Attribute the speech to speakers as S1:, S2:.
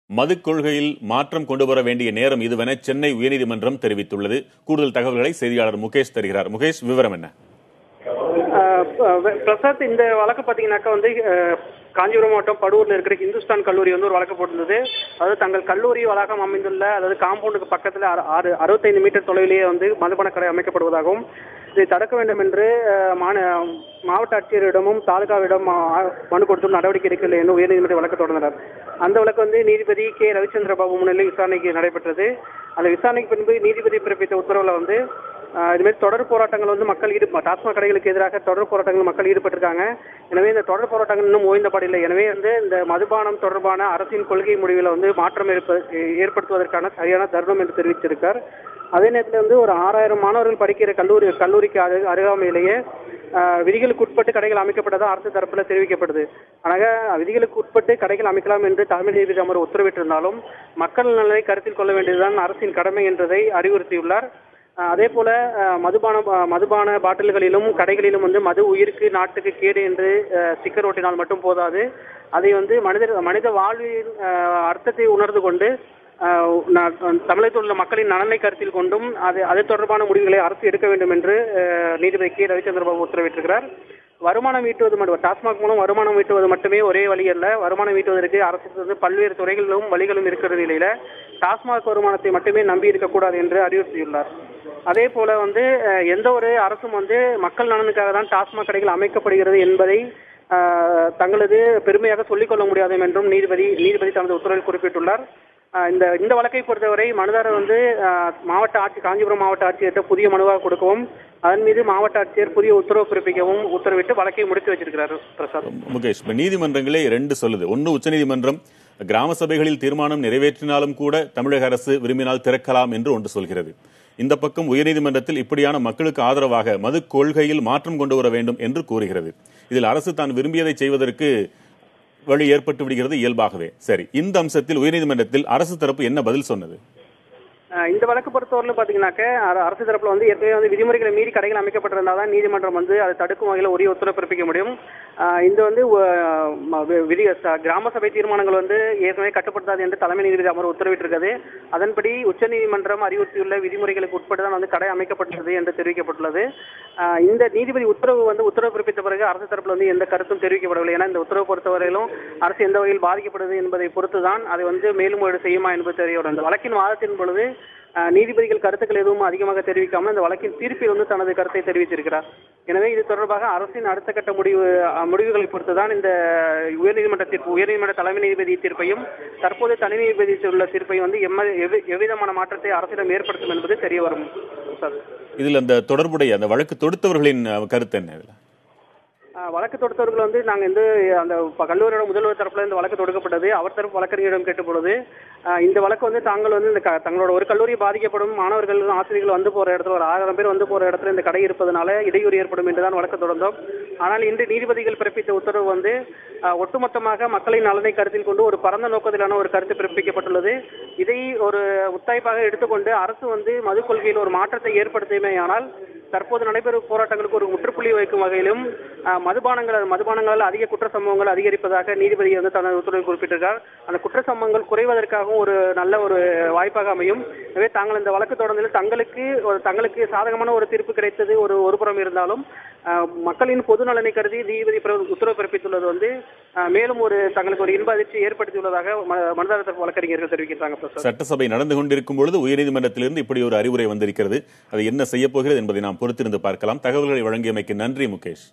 S1: மதுக் கொள்கையில் மாற்றம் கொண்டு வர வேண்டிய நேரம் இதுவென சென்னை உயர்நீதிமன்றம் தெரிவித்துள்ளது. கூடுதல் தகவல்களை செய்தியாளர் முகேஷ் தருகிறார். முகேஷ், விவரம் என்ன?
S2: பிரசாத், இந்த வழக்கு பாத்தீங்கன்னாக்கா காஞ்சிபுரம் மாவட்டம் படூர்ல இருக்கிற இந்துஸ்தான் கல்லூரி ஒரு வழக்கு போட்டிருந்தது. அதாவது தங்கள் கல்லூரி வளாகம் அமைந்துள்ள அதாவது காம்பவுண்டுக்கு பக்கத்துல 65 மீட்டர் தொலைவிலேயே மதுபான கடை அமைக்கப்படுவதாகவும் இதை தடுக்க வேண்டும் என்று மாவட்ட ஆட்சியரிடமும் தாலுகாவிடம் மனு கொடுத்தும் நடவடிக்கை எடுக்கவில்லை என்று உயர்நீதிமன்ற வழக்கு தொடர்ந்தனர். அந்த வழக்கு நீதிபதி கே ரவிச்சந்திர பாபு முன்னிலையில் விசாரணைக்கு நடைபெற்றது. அந்த விசாரணைக்கு பின்பு நீதிபதி பிறப்பித்த உத்தரவுல இதுமாதிரி தொடர் போராட்டங்கள் மக்கள் டாஸ்மாக் கடைகளுக்கு எதிராக தொடர் போராட்டங்கள் மக்கள் ஈடுபட்டிருக்காங்க. எனவே இந்த தொடர் போராட்டங்கள் இன்னும் ஓய்ந்தபாடில்லை. எனவே இந்த மதுபானம் தொடர்பான அரசின் கொள்கை முடிவில் மாற்றம் ஏற்படுத்துவதற்கான சரியான தருணம் என்று தெரிவித்திருக்கார். அதே நேரத்தில் ஒரு 6000 மாணவர்கள் படிக்கிற கல்லூரிக்கு அருகாமையிலேயே விதிகளுக்கு உட்பட்டு கடைகள் அமைக்கப்பட்டதாக அரசு தரப்புல தெரிவிக்கப்படுது. ஆனால் விதிகளுக்கு உட்பட்டு கடைகள் அமைக்கலாம் என்று தலைமை நீதிபதி அமர்வு உத்தரவிட்டிருந்தாலும் மக்கள் நலனை கருத்தில் கொள்ள வேண்டியதுதான் அரசின் கடமை என்றதை அறிவுறுத்தியுள்ளார். அதே போல மதுபான பாட்டில்களிலும் கடைகளிலும் மது உயிருக்கு நாட்டுக்கு கேடு என்று ஸ்டிக்கர் ஓட்டினால் மட்டும் போதாது. அதை மனித வாழ்வின் அர்த்தத்தை உணர்ந்து கொண்டு தமிழகத்தில் உள்ள மக்களின் நலனை கருத்தில் கொண்டும் அது தொடர்பான முடிவுகளை அரசு எடுக்க வேண்டும் என்று நீதிபதி கே ரவிச்சந்திர பாபு உத்தரவிட்டிருக்கிறார். வருமானம் ஈட்டுவது மட்டும் டாஸ்மாக் மூலம் வருமானம் ஈட்டுவது மட்டுமே ஒரே வழி அல்ல. வருமானம் ஈட்டுவதற்கு அரசு பல்வேறு துறைகளிலும் வழிகளும் இருக்கிற நிலையில டாஸ்மாக் வருமானத்தை மட்டுமே நம்பி இருக்கக்கூடாது என்று அறிவுறுத்தியுள்ளார். அதே போல எந்த ஒரு அரசும் மக்கள் நலனுக்காக தான் டாஸ்மாக் கடைகள் அமைக்கப்படுகிறது என்பதை தங்களது பெருமையாக சொல்லிக்கொள்ள முடியாது என்றும் நீதிபதி தனது உத்தரவில் குறிப்பிட்டுள்ளார். இந்த வழக்கை பொறுத்தவரை மனுதாரர் காஞ்சிபுரம் மாவட்ட ஆட்சியர்கிட்ட புதிய மனுவாக கொடுக்கவும் அதன் மீது மாவட்ட ஆட்சியர் புதிய உத்தரவு பிறப்பிக்கவும் உத்தரவிட்டு வழக்கை முடித்து வச்சிருக்கிறார். பிரசாத்,
S1: முகேஷ், நீதிமன்றங்களே 2 சொல்லுது. ஒன்னு, உச்சநீதிமன்றம் கிராம சபைகளில் தீர்மானம் நிறைவேற்றினாலும் கூட தமிழக அரசு விரும்பினால் திறக்கலாம் என்று ஒன்று சொல்கிறது. இந்த பக்கம் உயர்நீதிமன்றத்தில் இப்படியான மக்களுக்கு ஆதரவாக மது கொள்கையில் மாற்றம் கொண்டு வர வேண்டும் என்று கூறுகிறது. இதில் அரசு தான் விரும்பியதை செய்வதற்கு வழி ஏற்பட்டு விடுகிறது இயல்பாகவே. சரி, இந்த அம்சத்தில் உயர்நீதிமன்றத்தில் அரசு தரப்பு என்ன பதில் சொன்னது?
S2: இந்த வழக்கு பொறுத்தவரை பாத்தீங்கன்னாக்க அரசு தரப்புல ஏற்கனவே விதிமுறைகளை மீறி கடைகள் அமைக்கப்பட்டிருந்தால்தான் நீதிமன்றம் அதை தடுக்கும் வகையில் உரிய உத்தரவு பிறப்பிக்க முடியும். கிராம சபை தீர்மானங்கள் ஏற்கனவே கட்டுப்படுத்தாது என்று தலைமை நீதிபதி அமர்வு உத்தரவிட்டிருக்கிறது. அதன்படி உச்சநீதிமன்றம் அறிவுறுத்தியுள்ள விதிமுறைகளுக்கு உட்பட்டுதான் கடை அமைக்கப்பட்டுள்ளது என்று தெரிவிக்கப்பட்டுள்ளது. இந்த நீதிபதி உத்தரவு பிறப்பித்த பிறகு அரசு தரப்புல எந்த கருத்தும் தெரிவிக்கப்படவில்லை. ஏன்னா இந்த உத்தரவு பொறுத்தவரையிலும் அரசு எந்த வகையில் பாதிக்கப்படுது என்பதை பொறுத்துதான் அதை மேலும் செய்யுமா என்பது தெரிய வரும். இந்த வழக்கின் வாதத்தின் பொழுது நீதிபதிகள் கருத்துக்கள் எதுவும் அதிகமாக தெரிவிக்காமல் இந்த வழக்கின் தீர்ப்பில் தனது கருத்தை தெரிவித்திருக்கிறார். எனவே இது தொடர்பாக அரசின் அடுத்த கட்ட முடிவுகளை பொறுத்துதான் இந்த உயர்நீதிமன்ற தலைமை நீதிபதி தீர்ப்பையும் தற்போது தனி நீதிபதி உள்ள தீர்ப்பையும் எவ்விதமான மாற்றத்தை அரசிடம் ஏற்படுத்தும் என்பது தெரிய வரும்.
S1: இதில் அந்த தொடர்புடைய அந்த வழக்கு தொடுத்தவர்களின் கருத்து என்ன?
S2: வழக்கு தொடுத்தவர்கள் நாங்கள் அந்த கல்லூரியோட முதல்வர் தரப்புல இந்த வழக்கு தொடுக்கப்பட்டது. அவர் தரப்பு வழக்கறிஞரிடம் கேட்டபொழுது இந்த வழக்கு தாங்கள் தங்களோட ஒரு கல்லூரி பாதிக்கப்படும் மாணவர்கள் ஆசிரியர்கள் போற இடத்துல ஒரு 1000 பேர் போற இடத்துல இந்த கடை இருப்பதனால இடையூறு ஏற்படும் என்றுதான் வழக்கு தொடர்ந்தோம். ஆனால் இன்று நீதிபதிகள் பிறப்பித்த உத்தரவு ஒட்டுமொத்தமாக மக்களின் நலனை கருத்தில் கொண்டு ஒரு பரந்த நோக்கத்திலான ஒரு கருத்து பிறப்பிக்கப்பட்டுள்ளது. இதை ஒரு முத்தாய்ப்பாக எடுத்துக்கொண்டு அரசு மது கொள்கையில் ஒரு மாற்றத்தை ஏற்படுத்தியமையானால் தற்போது நடைபெறும் போராட்டங்களுக்கு ஒரு முற்றுப்புள்ளி வைக்கும் வகையிலும் மதுபானங்களால் அதிக குற்ற சம்பவங்கள் அதிகரிப்பதாக நீதிபதி தனது உத்தரவில் குறிப்பிட்டிருக்கார். அந்த குற்ற சம்பவங்கள் குறைவதற்காகவும் ஒரு நல்ல ஒரு வாய்ப்பாக அமையும். எனவே தாங்கள் இந்த வழக்கு தொடர்ந்ததில் தங்களுக்கு சாதகமான ஒரு தீர்ப்பு கிடைத்தது ஒரு புறம் இருந்தாலும் மக்களின் பொது நலனை கருதி நீதிபதி உத்தரவு பிறப்பித்துள்ளது மேலும் தங்களுக்கு ஒரு இன்ப அதிர்ச்சி ஏற்படுத்தியுள்ளதாக மனுதாரர் வழக்கறிஞர்கள் தெரிவிக்கிறாங்க.
S1: சட்டசபை நடந்து கொண்டிருக்கும் பொழுது உயர்நீதிமன்றத்திலிருந்து இப்படி ஒரு அறிவுரை வந்திருக்கிறது. அது என்ன செய்ய போகிறது என்பதை நாம் பொறுத்திருந்து பார்க்கலாம். தகவல்களை வழங்கியமைக்கு நன்றி முகேஷ்.